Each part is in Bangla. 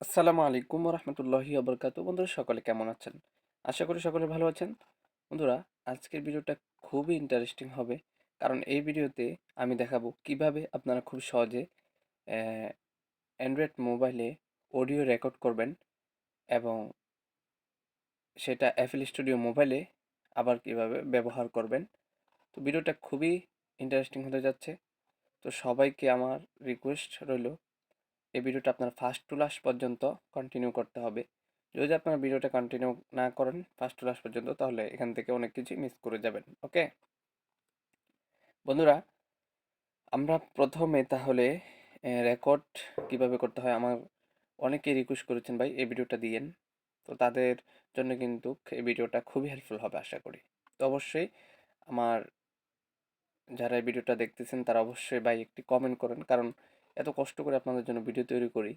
আসসালামু আলাইকুম রহমতুল্লাহি আবরকাত। বন্ধুরা সকলে কেমন আছেন? আশা করি সকলে ভালো আছেন। বন্ধুরা, আজকের ভিডিওটা খুবই ইন্টারেস্টিং হবে, কারণ এই ভিডিওতে আমি দেখাবো কিভাবে আপনারা খুব সহজে অ্যান্ড্রয়েড মোবাইলে অডিও রেকর্ড করবেন এবং সেটা অ্যাপল স্টুডিও মোবাইলে আবার কিভাবে ব্যবহার করবেন। তো ভিডিওটা খুবই ইন্টারেস্টিং হতে যাচ্ছে। তো সবাইকে আমার রিকোয়েস্ট রইল, এই ভিডিওটা আপনার ফার্স্ট টু লাস্ট পর্যন্ত কন্টিনিউ করতে হবে। যদি আপনারা ভিডিওটা কন্টিনিউ না করেন ফার্স্ট টু লাস্ট পর্যন্ত, তাহলে এখান থেকে অনেক কিছু মিস করে যাবেন। ওকে বন্ধুরা, আমরা প্রথমে তাহলে রেকর্ড কিভাবে করতে হয়, আমার অনেকেই রিকোয়েস্ট করেছেন ভাই এই ভিডিওটা দিয়েন। তো তাদের জন্য কিন্তু এই ভিডিওটা খুবই হেল্পফুল হবে আশা করি। তো অবশ্যই আমার যারা এই ভিডিওটা দেখতেছেন তারা অবশ্যই ভাই একটি কমেন্ট করেন, কারণ এত কষ্ট করে আপনাদের জন্য ভিডিও তৈরি করি,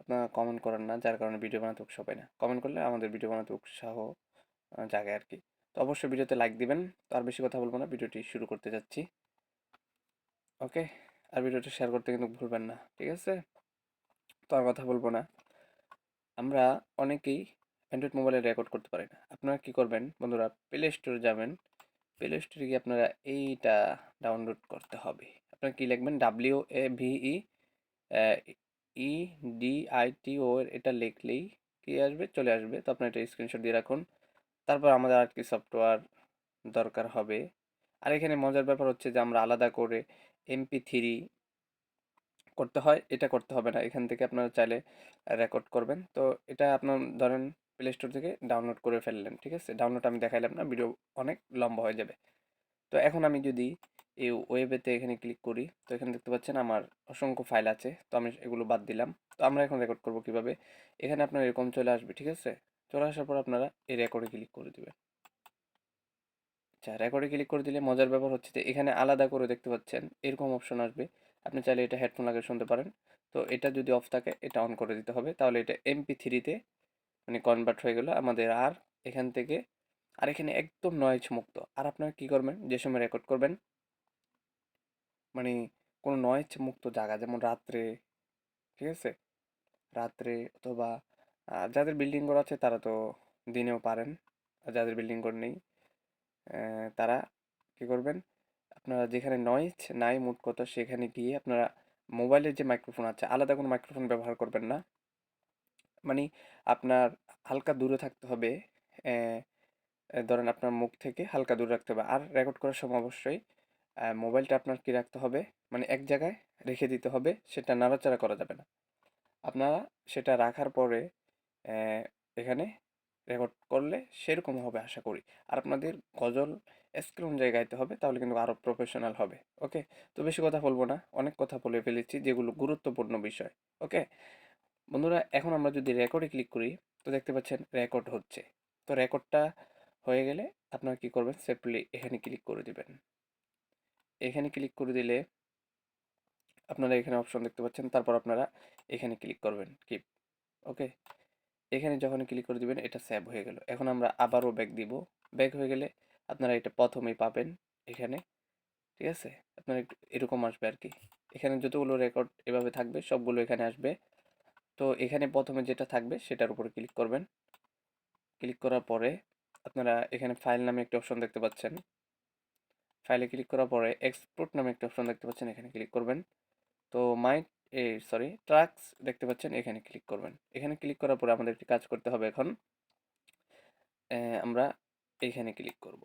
আপনারা কমেন্ট করেন না, যার কারণে ভিডিও বানাতে উৎসাহ পাই না। কমেন্ট করলে আমাদের ভিডিও বানাতে উৎসাহ জাগে আর কি। তো অবশ্যই ভিডিওতে লাইক দিবেন। তো আর বেশি কথা বলবো না, ভিডিওটি শুরু করতে যাচ্ছি। ওকে, আর ভিডিওটি শেয়ার করতে কিন্তু ভুলবেন না, ঠিক আছে? তো আর কথা বলবো না। আমরা অনেকেই অ্যান্ড্রয়েড মোবাইলে রেকর্ড করতে পারি না। আপনারা কি করবেন বন্ধুরা, প্লে স্টোরে যাবেন। প্লে স্টোরে গিয়ে আপনারা এইটা ডাউনলোড করতে হবে। আপনারা কি লিখবেন, WAVE EDITO, এটা লিখলেই কি আসবে, চলে আসবে। তো আপনার এটা স্ক্রিনশট দিয়ে রাখুন। তারপর আমাদের আর কি সফটওয়্যার দরকার হবে। আর এখানে মজার ব্যাপার হচ্ছে যে আমরা আলাদা করে MP3 করতে হয়, এটা করতে হবে না। এখান থেকে আপনারা চাইলে রেকর্ড করবেন। তো এটা আপনার ধরেন প্লে স্টোর থেকে ডাউনলোড করে ফেললেন, ঠিক আছে? ডাউনলোড আমি দেখাইলাম না, ভিডিও অনেক লম্বা হয়ে যাবে। তো এখন আমি যদি এই ওয়েবেতে এখানে ক্লিক করি, তো এখানে দেখতে পাচ্ছেন আমার অসংখ্য ফাইল আছে। তো আমি এগুলো বাদ দিলাম। তো আমরা এখন রেকর্ড করব কিভাবে, এখানে আপনার এরকম চলে আসবে, ঠিক আছে? চলে আসার পর আপনারা এই রেকর্ডে ক্লিক করে দিবেন। আচ্ছা, রেকর্ডে ক্লিক করে দিলে মজার ব্যাপার হচ্ছে যে এখানে আলাদা করে দেখতে পাচ্ছেন এরকম অপশন আসবে। আপনি চাইলে এটা হেডফোন লাগিয়ে শুনতে পারেন। তো এটা যদি অফ থাকে এটা অন করে দিতে হবে, তাহলে এটা MP3-তে মানে কনভার্ট হয়ে গেল আমাদের। আর এখান থেকে আর এখানে একদম নয়েজ মুক্ত। আর আপনারা কি করবেন, যে সময় রেকর্ড করবেন মানে কোনো নয়েজ মুক্ত জায়গা, যেমন রাত্রে, ঠিক আছে? রাত্রে অথবা যাদের বিল্ডিং ঘর আছে তারা তো দিনেও পারেন, আর যাদের বিল্ডিং ঘর নেই তারা কি করবেন, আপনারা যেখানে নয়েজ নাই মুড কথা সেখানে গিয়ে আপনারা মোবাইলের যে মাইক্রোফোন আছে, আলাদা কোনো মাইক্রোফোন ব্যবহার করবেন না। মানে আপনার হালকা দূরে থাকতে হবে। ধরেন আপনার মুখ থেকে হালকা দূরে রাখতে হবে। আর রেকর্ড করার সময় অবশ্যই মোবাইলটা আপনার কি রাখতে হবে, মানে এক জায়গায় রেখে দিতে হবে, সেটা নাড়াচাড়া করা যাবে না। আপনারা সেটা রাখার পরে আহ, এখানে রেকর্ড করলে সেরকম হবে আশা করি। আর আপনাদের গজল স্কেল অনুযায়ী গাইতে হবে, তাহলে কিন্তু আরও প্রফেশনাল হবে। ওকে, তো বেশি কথা বলবো না, অনেক কথা বলে ফেলেছি যেগুলো গুরুত্বপূর্ণ বিষয়। ওকে বন্ধুরা, এখন আমরা যদি রেকর্ডে ক্লিক করি, তো দেখতে পাচ্ছেন রেকর্ড হচ্ছে। তো রেকর্ডটা হয়ে গেলে আপনারা কি করবেন, সেফলি এখানে ক্লিক করে দিবেন। এখানে ক্লিক করে দিলে আপনারা এখানে অপশন দেখতে পাচ্ছেন, তারপর আপনারা এখানে ক্লিক করবেন কিপ। ওকে, এখানে যখন ক্লিক করে দিবেন এটা সেভ হয়ে গেল। এখন আমরা আবারও ব্যাক দিব। ব্যাক হয়ে গেলে আপনারা এটা প্রথমেই পাবেন এখানে, ঠিক আছে? আপনার একটু এরকম আসবে আর কি। এখানে যতগুলো রেকর্ড এভাবে থাকবে সবগুলো এখানে আসবে। তো এখানে প্রথমে যেটা থাকবে সেটার উপরে ক্লিক করবেন। ক্লিক করার পরে আপনারা এখানে ফাইল নামে একটা অপশন দেখতে পাচ্ছেন। ফাইলে ক্লিক করার পরে এক্সপোর্ট নামে একটা অপশন দেখতে পাচ্ছেন, এখানে ক্লিক করবেন। তো ট্রাক্স দেখতে পাচ্ছেন, এখানে ক্লিক করবেন। এখানে ক্লিক করার পরে আমাদের একটি কাজ করতে হবে এখন। আমরা এইখানে ক্লিক করব।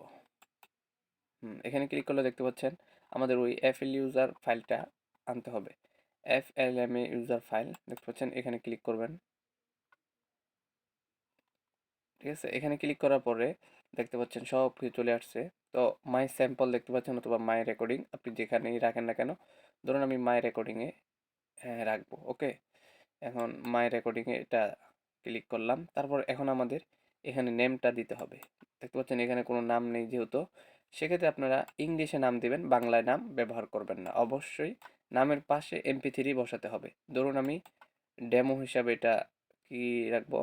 এখানে ক্লিক করলে দেখতে পাচ্ছেন আমাদের ওই এফএল ইউজার ফাইলটা আনতে হবে। FLMA ইউজার ফাইল দেখতে পাচ্ছেন, এখানে ক্লিক করবেন, ঠিক আছে? এখানে ক্লিক করার পরে দেখতে পাচ্ছেন সব কিছু চলে আসছে। তো মাই স্যাম্পল দেখতে পাচ্ছেন, অথবা মাই রেকর্ডিং, আপনি যেখানেই রাখেন না কেন। ধরুন আমি মাই রেকর্ডিংয়ে রাখবো। ওকে, এখন মাই রেকর্ডিংয়ে এটা ক্লিক করলাম। তারপর এখন আমাদের এখানে নেমটা দিতে হবে। দেখতে পাচ্ছেন এখানে কোনো নাম নেই যেহেতু, সেক্ষেত্রে আপনারা ইংলিশে নাম দিবেন, বাংলায় নাম ব্যবহার করবেন না। অবশ্যই নামের পাশে MP3 বসাতে হবে। ধরুন আমি ডেমো হিসাবে এটা কি রাখবো,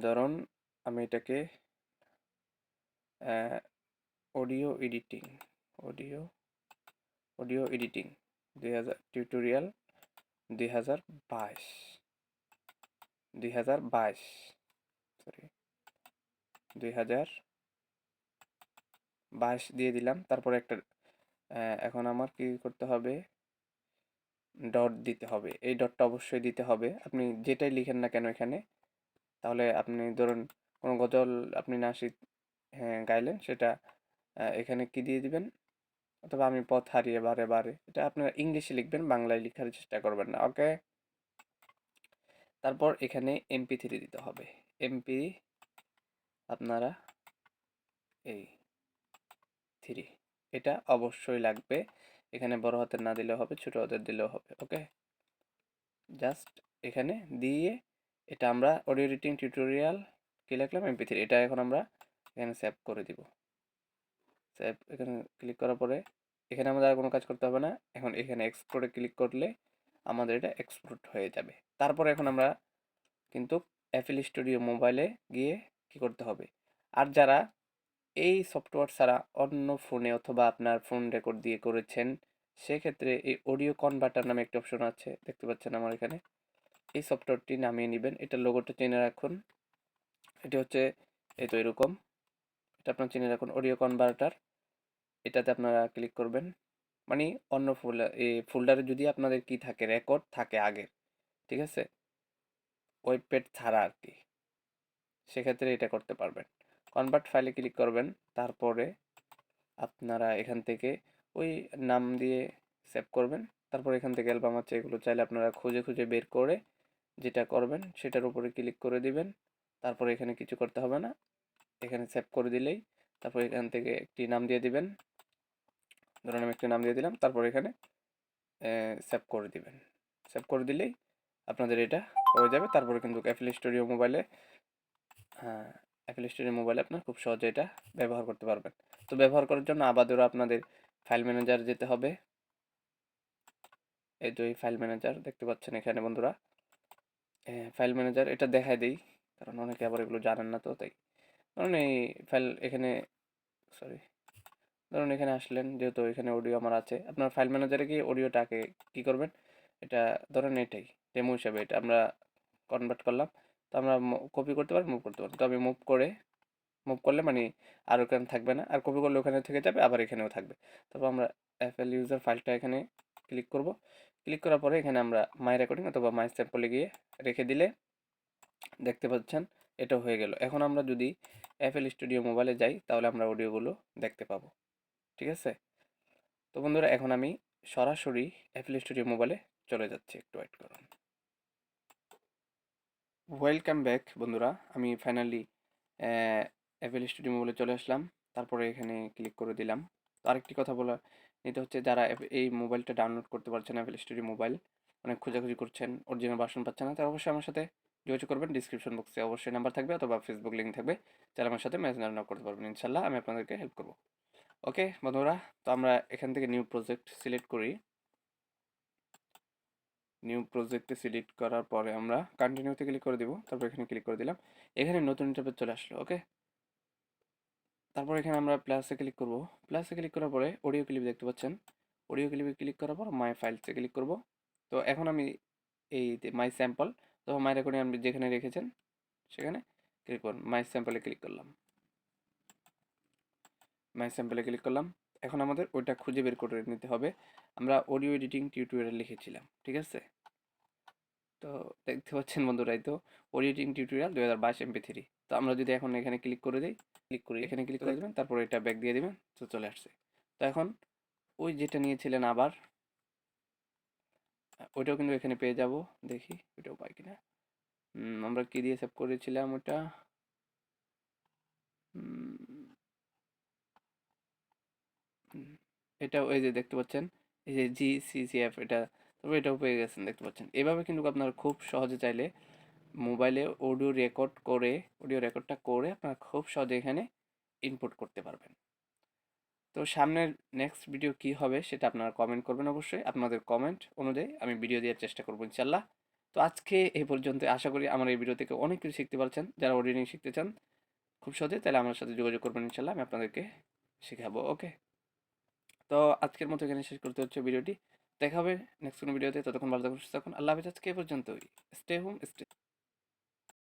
ধরুন আমি এটাকে audio editing, audio audio editing 2000 tutorial 2022 2022 sorry 2022 দিয়ে দিলাম। তারপরে একটা এখন আমার কি করতে হবে, ডট দিতে হবে। এই ডটটা অবশ্যই দিতে হবে, আপনি যেটাই লিখেন না কেন এখানে। তাহলে আপনি ধরুন কোনো গজল আপনি নাসিক গাইলেন, সেটা এখানে কি দিয়ে দিবেন, অথবা আমি পথ হারিয়ে বারে বারে, এটা আপনারা ইংলিশে লিখবেন, বাংলায় লেখার চেষ্টা করবেন না, ওকে। তারপর এখানে MP3 দিতে হবে। এমপি আপনারা এই 3 এটা অবশ্যই লাগবে। এখানে বড় হাতের না দিলেও হবে, ছোট হাতের দিলেও হবে, ওকে। জাস্ট এখানে দিয়ে এটা আমরা অডিও এডিটিং টিউটোরিয়াল কি লিখলাম, MP3, এটা এখন আমরা এখানে সেভ করে দিব। সেভ এখানে ক্লিক করার পরে এখানে আমাদের আর কোনো কাজ করতে হবে না। এখন এখানে এক্সপোর্টে ক্লিক করলে আমাদের এটা এক্সপোর্ট হয়ে যাবে। তারপরে এখন আমরা কিন্তু FL স্টুডিও মোবাইলে গিয়ে কি করতে হবে, আর যারা এই সফটওয়্যার ছাড়া অন্য ফোনে অথবা আপনার ফোন রেকর্ড দিয়ে করেছেন, সেক্ষেত্রে এই অডিও কনভার্টার নামে একটা অপশন আছে, দেখতে পাচ্ছেন আমার এখানে। এই সফটওয়্যারটি নামিয়ে নেবেন, এটা লোগোটা চিনে রাখুন। এটা হচ্ছে এই তো এরকম, এটা আপনার চিনে রাখুন, অডিও কনভার্টার। এটাতে আপনারা ক্লিক করবেন, মানে অন্য এই ফোল্ডারে যদি আপনাদের কি থাকে, রেকর্ড থাকে আগের, ঠিক আছে, ওয়েব পেজ ছাড়া আর কি, সেক্ষেত্রে এটা করতে পারবেন। কনভার্ট ফাইলে ক্লিক করবেন, তারপরে আপনারা এখান থেকে ওই নাম দিয়ে সেভ করবেন। তারপর এখান থেকে অ্যালবাম আছে, এগুলো চাইলে আপনারা খুঁজে খুঁজে বের করে যেটা করবেন সেটার উপরে ক্লিক করে দিবেন। তারপর এখানে কিছু করতে হবে না, এখানে সেভ করে দিলেই, তারপর এখান থেকে একটি নাম দিয়ে দিবেন, ধরুন আমি একটি নাম দিয়ে দিলাম, তারপর এখানে সেভ করে দিবেন। সেভ করে দিলেই আপনাদের এটা হয়ে যাবে। তারপরে কিন্তু FL স্টুডিও মোবাইলে, হ্যাঁ, FL স্টুডিও মোবাইলে আপনার খুব সহজে এটা ব্যবহার করতে পারবেন। তো ব্যবহার করার জন্য আবারও আপনাদের ফাইল ম্যানেজার যেতে হবে। এই তো এই ফাইল ম্যানেজার দেখতে পাচ্ছেন এখানে বন্ধুরা, ফাইল ম্যানেজার এটা দেখাই দিই, কারণ অনেকে আবার এগুলো জানেন না, তো তাই ধরুন এই ফাইল এখানে, সরি, ধরুন এখানে আসলেন, যেহেতু এখানে অডিও আমার আছে, আপনার ফাইল ম্যানেজারে গিয়ে অডিওটাকে কি করবেন, এটা ধরেন এটাই ডেমো হিসাবে এটা আমরা কনভার্ট করলাম। তো আমরা কপি করতে পারি, মুভ করতে পারি। তো আমি মুভ করলে মানে আর ওখানে থাকবে না, আর কপি করলে ওখানে থেকে যাবে, আবার এখানেও থাকবে। তারপর আমরা FL ইউজার ফাইলটা এখানে ক্লিক করব। ক্লিক করার পরে এখানে আমরা মাই রেকর্ডিং অথবা মাই স্যাম্পলে গিয়ে রেখে দিলে দেখতে পাচ্ছেন এটা হয়ে গেল। এখন আমরা যদি FL স্টুডিও মোবাইলে যাই, তাহলে আমরা অডিওগুলো দেখতে পাবো, ঠিক আছে। তো বন্ধুরা এখন আমি সরাসরি FL স্টুডিও মোবাইলে চলে যাচ্ছি, একটু ওয়েট করুন। ওয়েলকাম ব্যাক বন্ধুরা, আমি ফাইনালি FL স্টুডিও মোবাইলে চলে আসলাম। তারপরে এখানে ক্লিক করে দিলাম। তো আরেকটি কথা বলা নিতে হচ্ছে, যারা এই মোবাইলটা ডাউনলোড করতে পারছেন, FL স্টুডিও মোবাইল অনেক খোঁজাখুঁজি করছেন, অরিজিনাল ভার্সন পাচ্ছেন না, তারা অবশ্যই আমার সাথে যোগাযোগ করবেন। ডিসক্রিপশন বক্সে অবশ্যই নাম্বার থাকবে অথবা ফেসবুক লিঙ্ক থাকবে, যারা আমার সাথে মেসেঞ্জার নক করতে পারবেন। ইনশাল্লাহ আমি আপনাদেরকে হেল্প করবো, ওকে বন্ধুরা। তো আমরা এখান থেকে নিউ প্রজেক্ট সিলেক্ট করি। নিউ প্রজেক্টে সিলেক্ট করার পরে আমরা কন্টিনিউতে ক্লিক করে দিব, তারপর এখানে ক্লিক করে দিলাম, এখানে নতুন ইন্টারফেস চলে আসলো, ওকে। তারপর এখানে আমরা প্লাসে ক্লিক করব। প্লাসে ক্লিক করার পরে অডিও ক্লিপ দেখতে পাচ্ছেন, অডিও ক্লিপে ক্লিক করার পর মাই ফাইলসে ক্লিক করব। তো এখন আমি এই মাই স্যাম্পল, তো মাই রেকর্ডিং আপনি যেখানে রেখেছেন সেখানে ক্লিক করুন। মাই স্যাম্পলে ক্লিক করলাম, মাই স্যাম্পলে ক্লিক করলাম। এখন আমাদের ওইটা খুঁজে বের করে নিতে হবে, আমরা অডিও এডিটিং টিউটোরিয়াল লিখেছিলাম, ঠিক আছে। তো দেখতে পাচ্ছেন বন্ধুরা, এই তো এডিটিং টিউটোরিয়াল 2022 MP3। তো আমরা যদি এখন এখানে ক্লিক করে দিই, ক্লিক করি, এখানে ক্লিক করে দেবেন, তারপর এটা ব্যাক দিয়ে দিবেন, তো চলে আসছে। তো এখন ওই যেটা নিয়েছিলেন আবার ওইটাও কিন্তু এখানে পেয়ে যাব, দেখি ওইটাও পাই কিনা। আমরা কি দিয়ে সেভ করেছিলাম ওটা, এটা ওই যে দেখতে পাচ্ছেন, এই যে GCCF, এটা তবে এটাও পেয়ে গেছেন, দেখতে পাচ্ছেন। এভাবে কিন্তু আপনারা খুব সহজে চাইলে মোবাইলে অডিও রেকর্ডটা করে আপনারা খুব সহজে এখানে ইনপুট করতে পারবেন। তো সামনের নেক্সট ভিডিও কি হবে সেটা আপনারা কমেন্ট করবেন, অবশ্যই আপনাদের কমেন্ট অনুযায়ী আমি ভিডিও দেওয়ার চেষ্টা করবো ইনশাল্লাহ। তো আজকে এই পর্যন্ত, আশা করি আমার এই ভিডিও থেকে অনেক কিছু শিখতে পারছেন। যারা অডিটিং শিখতে চান খুব সহজে, তাহলে আমার সাথে যোগাযোগ করবেন, ইনশাল্লাহ আমি আপনাদেরকে শেখাবো, ওকে। তো আজকের মতো এখানে শেষ করতে হচ্ছে ভিডিওটি। দেখা হবে নেক্সট কোনো ভিডিওতে। ততক্ষণ ভালো থাকুন, সুস্থ থাকুন। আল্লাহ হাফেজ। আজকে এ পর্যন্তই। Stay home, stay